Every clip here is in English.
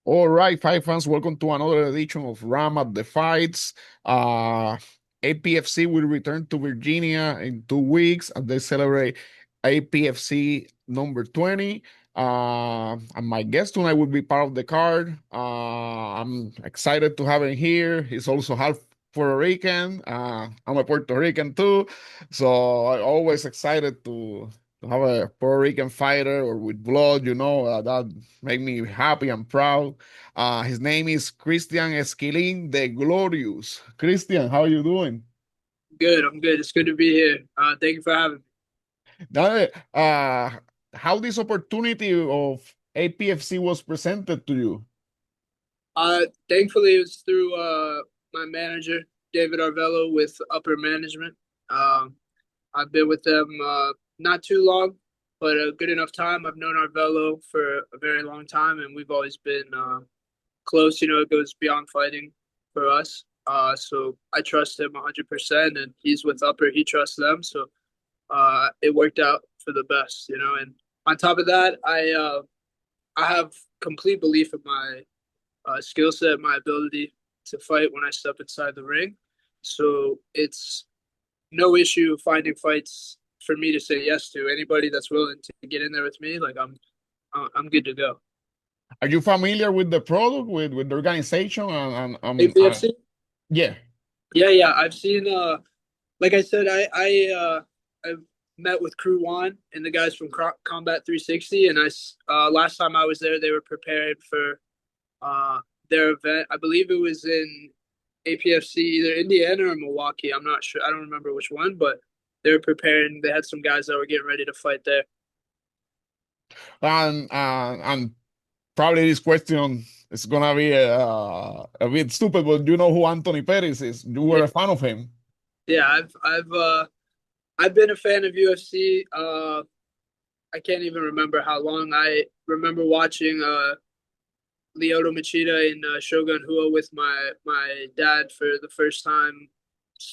All right, fight fans, welcome to another edition of Ram at the Fights. Uh, APFC will return to Virginia in 2 weeks as they celebrate APFC number 20. And my guest tonight will be part of the card. I'm excited to have him here. He's also half Puerto Rican. I'm a Puerto Rican too. So I'm always excited to have a Puerto Rican fighter or with blood, that make me happy and proud. His name is Christian Esquilin de Glorious. Christian, how are you doing? Good. I'm good. It's good to be here. Thank you for having me. Now, how this opportunity of APFC was presented to you? Thankfully, it was through my manager, David Arvello, with Upper Management. Um, I've been with them not too long, but a good enough time. I've known Arvello for a very long time, and we've always been close. It goes beyond fighting for us. So I trust him 100%, and he's with Upper. He trusts them, so it worked out for the best. And on top of that, I have complete belief in my skill set, my ability to fight when I step inside the ring. So it's no issue finding fights for me to say yes to. Anybody that's willing to get in there with me, like I'm good to go. Are you familiar with the product, with the organization? APFC? Yeah. Yeah, yeah. I've seen. Like I said, I've met with Crew One and the guys from Combat 360, and last time I was there, they were preparing for uh their event. I believe it was in APFC, either Indiana or Milwaukee. I'm not sure. I don't remember which one, but they were preparing. They had some guys that were getting ready to fight there. And probably this question is gonna be a bit stupid, but you know who Anthony Perez is? You Yeah, were a fan of him. yeah. I've been a fan of UFC. I can't even remember how long. I remember watching Lyoto Machida in Shogun Rua with my dad for the first time,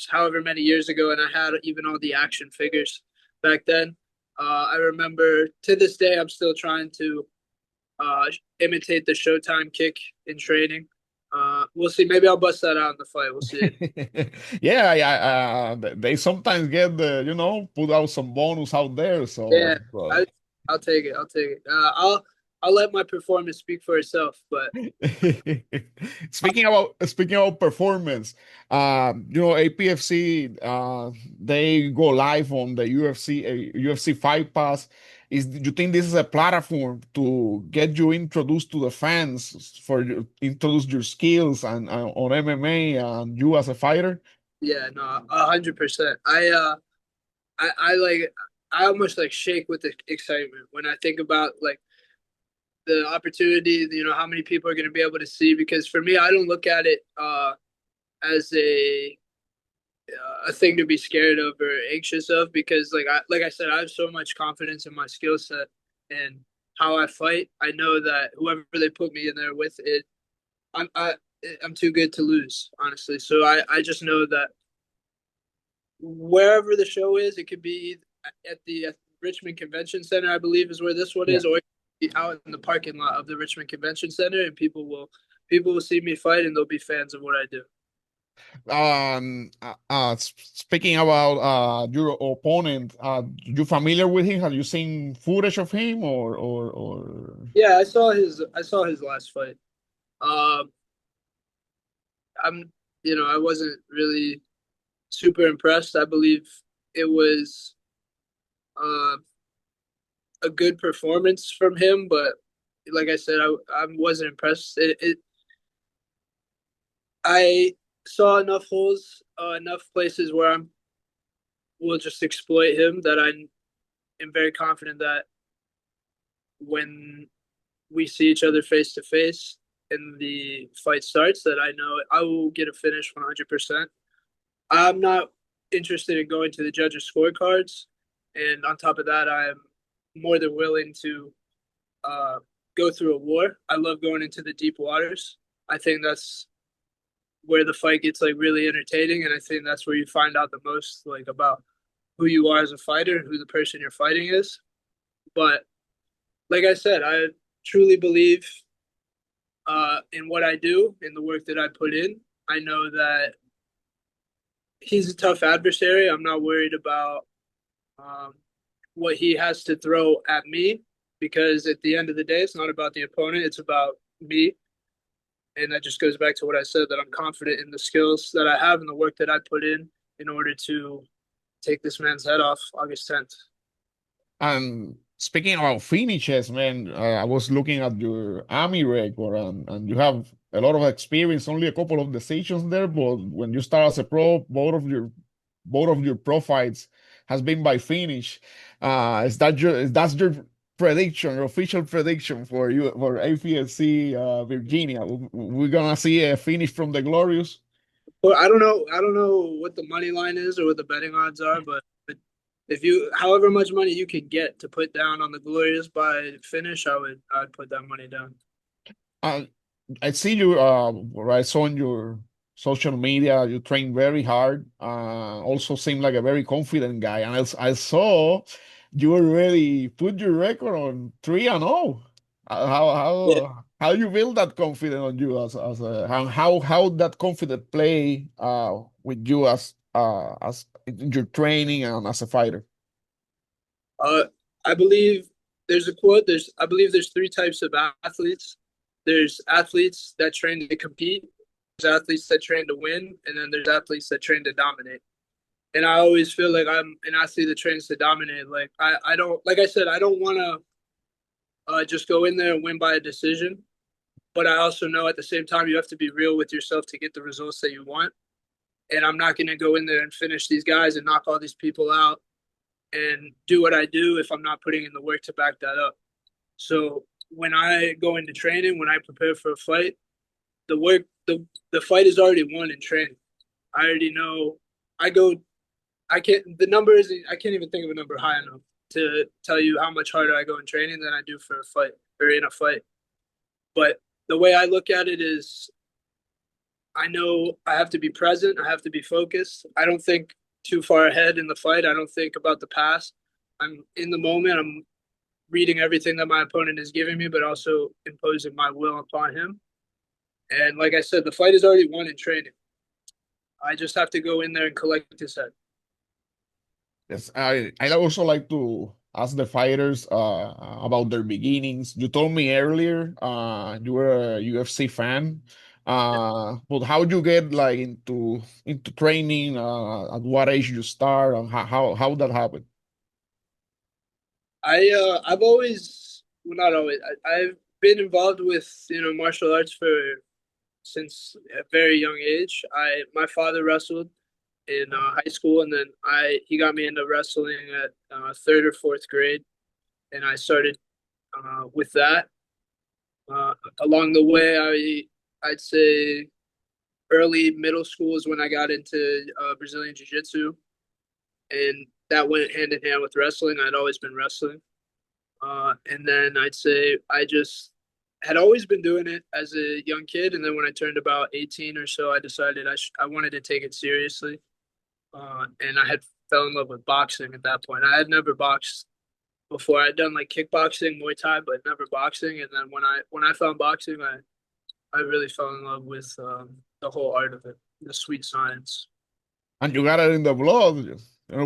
however many years ago, and I had even all the action figures back then. I remember to this day, I'm still trying to uh, imitate the Showtime kick in training. We'll see. Maybe I'll bust that out in the fight. We'll see. Yeah, yeah. They sometimes get put out some bonus out there. Yeah, So, I, I'll take it. I'll take it. I'll let my performance speak for itself. But speaking about performance, APFC they go live on the UFC Fight Pass. Do you think this is a platform to get you introduced to the fans introduce your skills and on MMA and you as a fighter? yeah, no, 100%. I like I almost like shake with the excitement when I think about like the opportunity. How many people are going to be able to see. Because for me, I don't look at it as a thing to be scared of or anxious of, because like I said, I have so much confidence in my skill set and how I fight. I know that whoever they put me in there with, I'm I, I'm too good to lose, honestly. So I just know that wherever the show is, it could be at the Richmond Convention Center, I believe is where this one Yeah. is, or out in the parking lot of the Richmond Convention Center, and people will see me fight and they'll be fans of what I do. Speaking about your opponent, you familiar with him? Have you seen footage of him or? Yeah, I saw his last fight. Um, I'm I wasn't really super impressed. I believe it was uh, a good performance from him, but like I said, I wasn't impressed. I saw enough holes, enough places where I'm will just exploit him, that I am very confident that when we see each other face to face and the fight starts, that I know I will get a finish 100%. I'm not interested in going to the judges' scorecards, and on top of that, I'm more than willing to uh, go through a war. I love going into the deep waters. I think that's where the fight gets like really entertaining, and I think that's where you find out the most like about who you are as a fighter and who the person you're fighting is. But like I said, I truly believe in what I do, in the work that I put in. I know that he's a tough adversary. I'm not worried about um, what he has to throw at me because at the end of the day, it's not about the opponent, it's about me. And that just goes back to what I said, that I'm confident in the skills that I have and the work that I put in order to take this man's head off August 10th. And speaking about finishes, man, I was looking at your Army record, and you have a lot of experience. Only a couple of decisions there, but when you start as a pro, both of your pro fights has been by finish. Is that your prediction, your official prediction for you for APFC Virginia? We're gonna see a finish from the Glorious. Well, I don't know what the money line is or what the betting odds are, but if you, however much money you could get to put down on the Glorious by finish, I'd put that money down. Uh, I see you, or I saw on your social media, you train very hard. Also seem like a very confident guy. And I saw you already put your record on 3-0. How Yeah. you build that confidence on you as a how that confident play with you as in your training and as a fighter. Uh, I believe there's a quote. I believe there's three types of athletes. There's athletes that train to compete. There's athletes that train to win, and then there's athletes that train to dominate. And I always feel like I'm an athlete that trains to dominate. Like I don't, like I said, I don't want to just go in there and win by a decision. But I also know at the same time you have to be real with yourself to get the results that you want. And I'm not going to go in there and finish these guys and knock all these people out and do what I do if I'm not putting in the work to back that up. So when I go into training, when I prepare for a fight, the work, the fight is already won in training. I already know. I go. I can't. The number is. I can't even think of a number high enough to tell you how much harder I go in training than I do for a fight or in a fight. But the way I look at it is, I know I have to be present. I have to be focused. I don't think too far ahead in the fight. I don't think about the past. I'm in the moment. I'm reading everything that my opponent is giving me, but also imposing my will upon him. And like I said, the fight is already won in training. I just have to go in there and collect his head. Yes, I also like to ask the fighters about their beginnings. You told me earlier you were a UFC fan. But how you get like into training? At what age you start, and how that happened? I've always, well, not always. I've been involved with martial arts for since a very young age. My father wrestled in high school, and then he got me into wrestling at third or fourth grade, and I started with that. Uh, Along the way, I'd say early middle school is when I got into Brazilian Jiu Jitsu, and that went hand in hand with wrestling. I'd always been wrestling, and then I'd say I just had always been doing it as a young kid, and then when I turned about 18 or so, I decided I wanted to take it seriously, and I had fell in love with boxing at that point. I had never boxed before. I'd done like kickboxing, Muay Thai, but never boxing. And then when I found boxing, I really fell in love with the whole art of it, the sweet science. And you got it in the blood.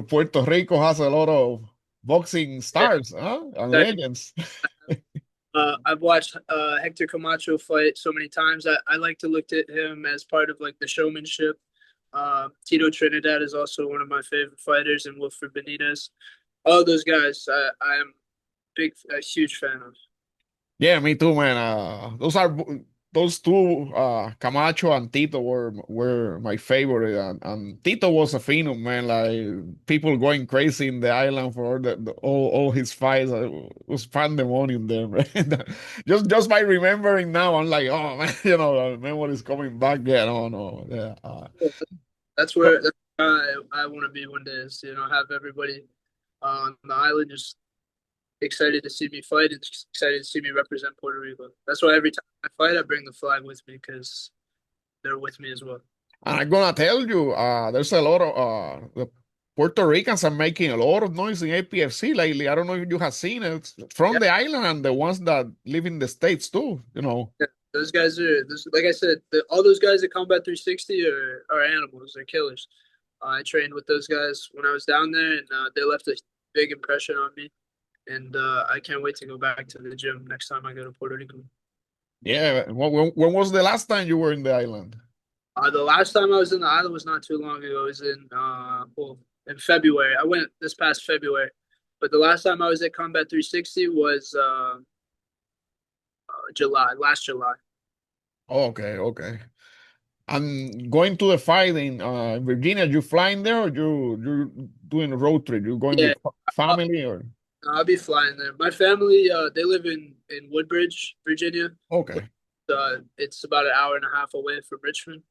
Puerto Rico has a lot of boxing Yeah, stars, huh? And that, legends. I've watched Hector Camacho fight so many times. I like to look at him as part of like the showmanship. Tito Trinidad is also one of my favorite fighters, and Wilfred Benitez. All those guys, I am a huge fan of. Yeah, me too, man. Those two, Camacho and Tito were my favorite, and Tito was a phenom, man. Like people going crazy in the island for all his fights. It was pandemonium there, man. Just by remembering now, I'm like, oh man, memories coming back. Yeah, no, no, yeah. That's where I want to be one day. Is have everybody on the island just excited to see me fight and excited to see me represent Puerto Rico. That's why every time I fight, I bring the flag with me because they're with me as well. And I'm gonna tell you, there's a lot of the Puerto Ricans are making a lot of noise in APFC lately. I don't know if you have seen it from Yeah, the island and the ones that live in the States too. yeah. Those guys like I said, all those guys at Combat 360 are animals. They're killers. I trained with those guys when I was down there, and they left a big impression on me. And I can't wait to go back to the gym next time I go to Puerto Rico. Yeah. When was the last time you were in the island? The last time I was in the island was not too long ago. It was in February. I went this past February, but the last time I was at Combat 360 was last July. Oh, okay, okay. And going to the fight in Virginia, you flying there or you're doing a road trip? You going Yeah, with family or? I'll be flying there. My family, they live in Woodbridge, Virginia. Okay. It's about an hour and a half away from Richmond,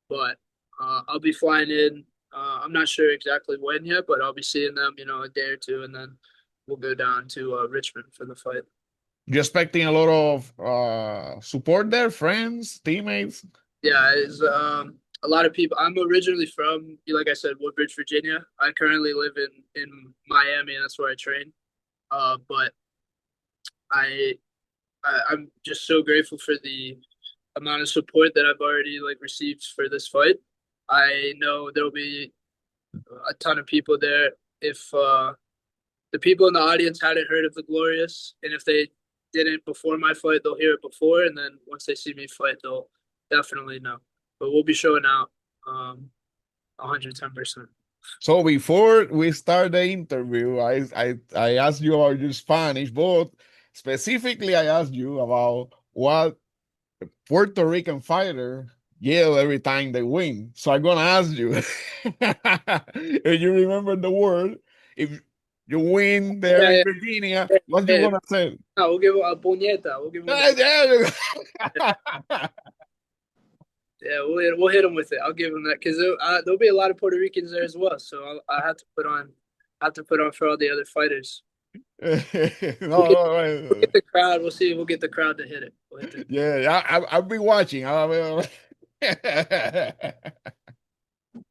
but I'll be flying in. I'm not sure exactly when yet, but I'll be seeing them, a day or two, and then we'll go down to Richmond for the fight. You expecting a lot of support there, friends, teammates? Yeah, it's a lot of people. I'm originally from, like I said, Woodbridge, Virginia. I currently live in Miami, and that's where I train. But I, I'm just so grateful for the amount of support that I've already like received for this fight. I know there'll be a ton of people there. If the people in the audience hadn't heard of the Glorious, and if they didn't before my fight, they'll hear it before, and then once they see me fight, they'll definitely know. But we'll be showing out 110%. So before we start the interview, I asked you about your Spanish, but specifically I asked you about what Puerto Rican fighter yell every time they win. So I'm gonna ask you if you remember the word. If you win there Yeah, in yeah, Virginia, yeah, what you yeah. gonna say? No, we'll give him a puñeta. We'll give him a Yeah, there you go. yeah. We'll hit him with it. I'll give him that because there'll be a lot of Puerto Ricans there as well. So I have to put on, for all the other fighters. No, no, We'll right. get the crowd. We'll see. We'll get the crowd to hit it. We'll hit the Yeah, I'll be watching.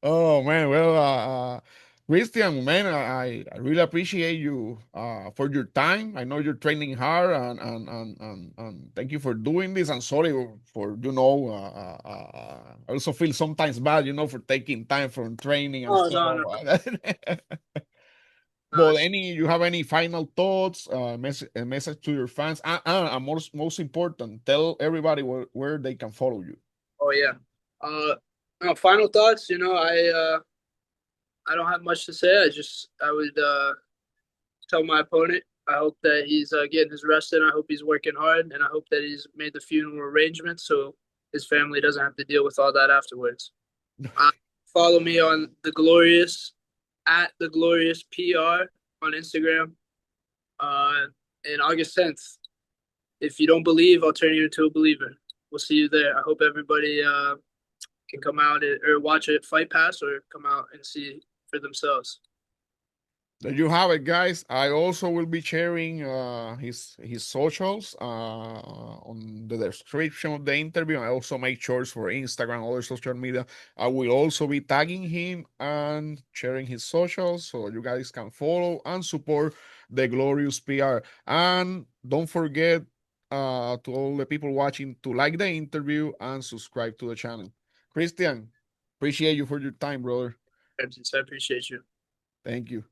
Oh man, well, Christian, man, I really appreciate you for your time. I know you're training hard, and thank you for doing this. I'm sorry for I also feel sometimes bad, for taking time from training and Oh stuff no, no, like that. no. But you have any final thoughts, a message to your fans, and most important, tell everybody where they can follow you. Oh yeah. No, final thoughts. I don't have much to say. I would tell my opponent. I hope that he's getting his rest in. I hope he's working hard, and I hope that he's made the funeral arrangements so his family doesn't have to deal with all that afterwards. Uh, Follow me on the Glorious PR on Instagram. Uh, and August 10th. If you don't believe, I'll turn you into a believer. We'll see you there. I hope everybody can come out or watch it Fight Pass or come out and see for themselves. There you have it, guys. I also will be sharing his socials on the description of the interview. I also make shorts for Instagram, other social media. I will also be tagging him and sharing his socials so you guys can follow and support the Glorious PR. And don't forget to all the people watching to like the interview and subscribe to the channel. Christian, appreciate you for your time, brother. I appreciate you. Thank you.